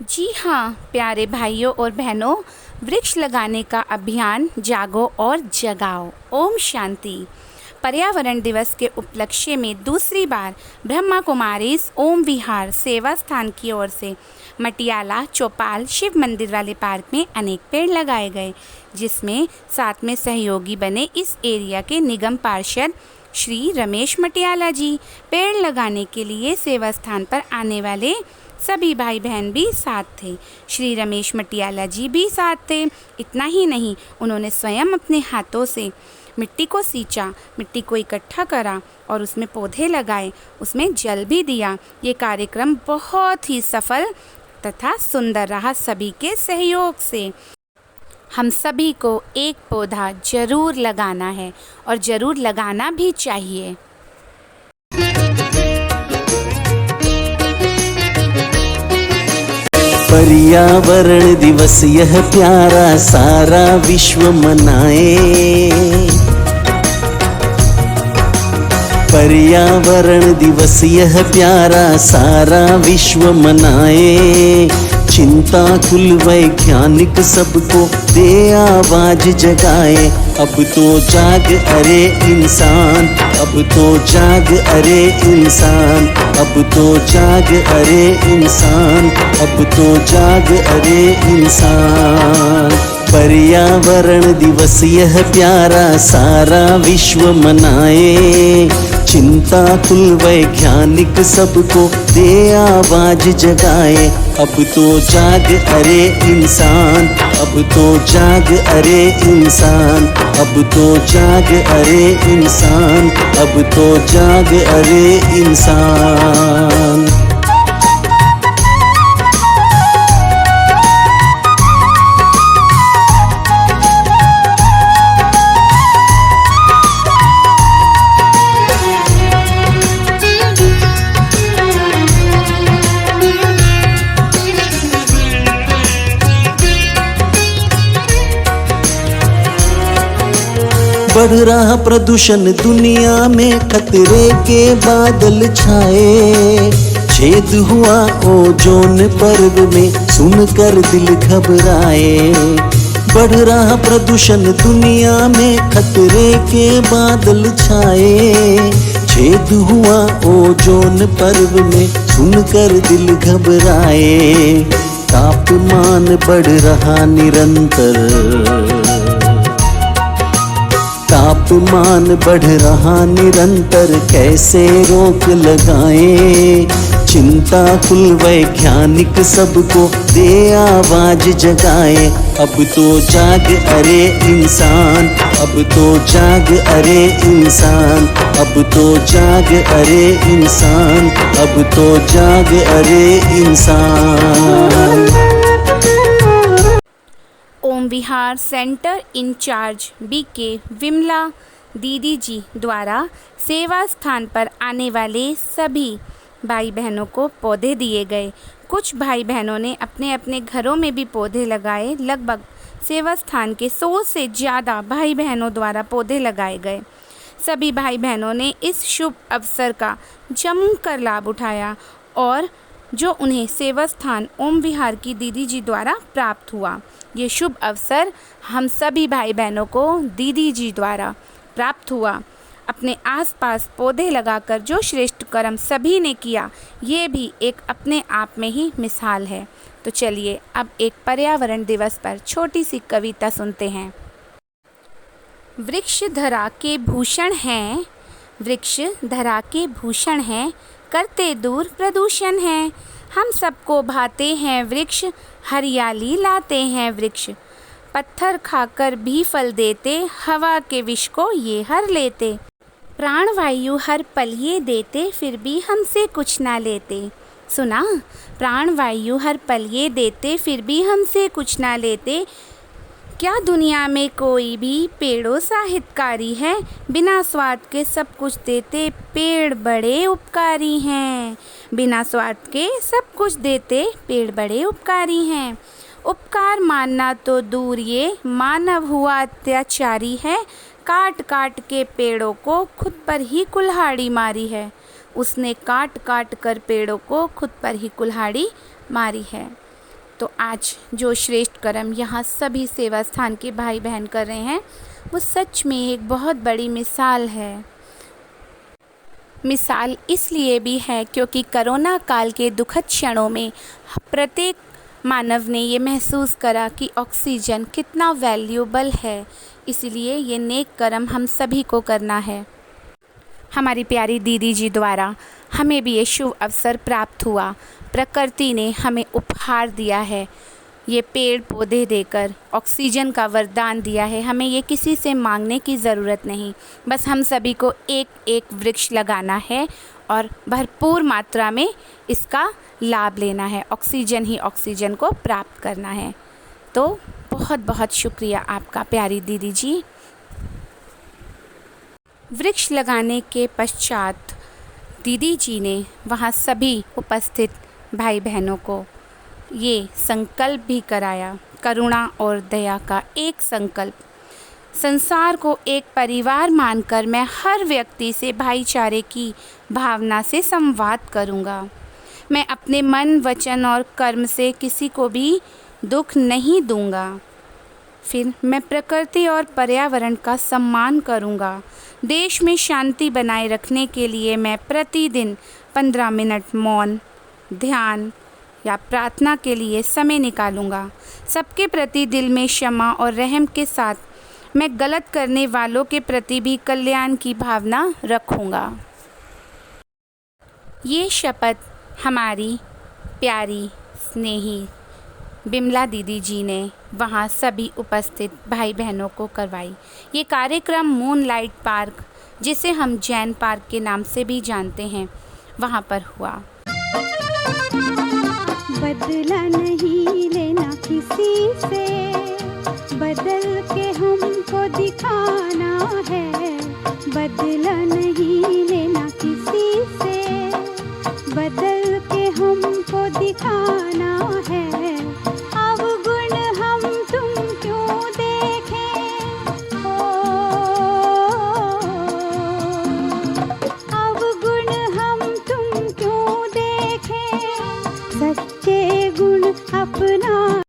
जी हाँ प्यारे भाइयों और बहनों, वृक्ष लगाने का अभियान जागो और जगाओ। ओम शांति। पर्यावरण दिवस के उपलक्ष्य में दूसरी बार ब्रह्मा कुमारीज ओम विहार सेवा स्थान की ओर से मटियाला चौपाल शिव मंदिर वाले पार्क में अनेक पेड़ लगाए गए, जिसमें साथ में सहयोगी बने इस एरिया के निगम पार्षद श्री रमेश मटियाला जी। पेड़ लगाने के लिए सेवा स्थान पर आने वाले सभी भाई बहन भी साथ थे। श्री रमेश मटियाला जी भी साथ थे। इतना ही नहीं, उन्होंने स्वयं अपने हाथों से मिट्टी को सींचा, मिट्टी को इकट्ठा करा और उसमें पौधे लगाए, उसमें जल भी दिया। ये कार्यक्रम बहुत ही सफल तथा सुंदर रहा सभी के सहयोग से। हम सभी को एक पौधा जरूर लगाना है और जरूर लगाना भी चाहिए। पर्यावरण दिवस यह प्यारा सारा विश्व मनाए। पर्यावरण दिवस यह प्यारा सारा विश्व मनाए। चिंता कुल वैज्ञानिक सबको दे आवाज जगाए। अब तो जाग अरे इंसान, अब तो जाग अरे इंसान, अब तो जाग अरे इंसान, अब तो जाग अरे इंसान। पर्यावरण दिवस यह प्यारा सारा विश्व मनाए। चिंता कुल वैज्ञानिक सबको दे आवाज जगाए। अब तो जाग अरे इंसान, अब तो जाग अरे इंसान, अब तो जाग अरे इंसान, अब तो जाग अरे इंसान। बढ़ रहा प्रदूषण दुनिया में खतरे के बादल छाए। छेद हुआ ओजोन परत में सुनकर दिल घबराए। बढ़ रहा प्रदूषण दुनिया में खतरे के बादल छाए। छेद हुआ ओजोन परत में सुनकर दिल घबराए। तापमान बढ़ रहा निरंतर, तापमान बढ़ रहा निरंतर, कैसे रोक लगाएं। चिंता कुल वैज्ञानिक सबको दे आवाज जगाए। अब तो जाग अरे इंसान, अब तो जाग अरे इंसान, अब तो जाग अरे इंसान, अब तो जाग अरे इंसान। ओम विहार सेंटर इंचार्ज BK विमला दीदी जी द्वारा सेवा स्थान पर आने वाले सभी भाई बहनों को पौधे दिए गए। कुछ भाई बहनों ने अपने अपने घरों में भी पौधे लगाए। लगभग सेवा स्थान के 100 से ज़्यादा भाई बहनों द्वारा पौधे लगाए गए। सभी भाई बहनों ने इस शुभ अवसर का जमकर लाभ उठाया और जो उन्हें सेवा स्थान ओम विहार की दीदी जी द्वारा प्राप्त हुआ। ये शुभ अवसर हम सभी भाई बहनों को दीदी जी द्वारा प्राप्त हुआ। अपने आसपास पौधे लगाकर जो श्रेष्ठ कर्म सभी ने किया, ये भी एक अपने आप में ही मिसाल है। तो चलिए अब एक पर्यावरण दिवस पर छोटी सी कविता सुनते हैं। वृक्ष धरा के भूषण हैं, वृक्ष धरा के भूषण हैं, करते दूर प्रदूषण है। हम सबको भाते हैं वृक्ष, हरियाली लाते हैं वृक्ष। पत्थर खाकर भी फल देते, हवा के विष को ये हर लेते। प्राणवायु हर पल ये देते, फिर भी हमसे कुछ ना लेते। सुना? प्राणवायु हर पल ये देते, फिर भी हमसे कुछ ना लेते। क्या दुनिया में कोई भी पेड़ों सा हितकारी है? बिना स्वार्थ के सब कुछ देते, पेड़ बड़े उपकारी हैं। बिना स्वार्थ के सब कुछ देते, पेड़ बड़े उपकारी हैं। उपकार मानना तो दूर, ये मानव हुआ अत्याचारी है। काट काट के पेड़ों को खुद पर ही कुल्हाड़ी मारी है। उसने काट काट कर पेड़ों को खुद पर ही कुल्हाड़ी मारी है। तो आज जो श्रेष्ठ कर्म यहाँ सभी सेवा स्थान के भाई बहन कर रहे हैं वो सच में एक बहुत बड़ी मिसाल है। मिसाल इसलिए भी है क्योंकि कोरोना काल के दुखद क्षणों में प्रत्येक मानव ने ये महसूस करा कि ऑक्सीजन कितना वैल्यूएबल है। इसलिए ये नेक कर्म हम सभी को करना है। हमारी प्यारी दीदी जी द्वारा हमें भी ये शुभ अवसर प्राप्त हुआ। प्रकृति ने हमें उपहार दिया है, ये पेड़ पौधे देकर ऑक्सीजन का वरदान दिया है। हमें ये किसी से मांगने की ज़रूरत नहीं, बस हम सभी को एक एक वृक्ष लगाना है और भरपूर मात्रा में इसका लाभ लेना है। ऑक्सीजन ही ऑक्सीजन को प्राप्त करना है। तो बहुत बहुत शुक्रिया आपका प्यारी दीदी जी। वृक्ष लगाने के पश्चात दीदी जी ने वहाँ सभी उपस्थित भाई बहनों को ये संकल्प भी कराया, करुणा और दया का एक संकल्प। संसार को एक परिवार मानकर मैं हर व्यक्ति से भाईचारे की भावना से संवाद करूँगा। मैं अपने मन, वचन और कर्म से किसी को भी दुख नहीं दूँगा। फिर मैं प्रकृति और पर्यावरण का सम्मान करूँगा। देश में शांति बनाए रखने के लिए मैं प्रतिदिन 15 मिनट मौन, ध्यान या प्रार्थना के लिए समय निकालूंगा। सबके प्रति दिल में क्षमा और रहम के साथ मैं गलत करने वालों के प्रति भी कल्याण की भावना रखूंगा। ये शपथ हमारी प्यारी स्नेही बिमला दीदी जी ने वहाँ सभी उपस्थित भाई बहनों को करवाई। ये कार्यक्रम मूनलाइट पार्क, जिसे हम जैन पार्क के नाम से भी जानते हैं, वहाँ पर हुआ। बदला नहीं लेना किसी से, बदल के हमको दिखाना है। बदला नहीं लेना किसी से, बदल के हमको दिखाना है।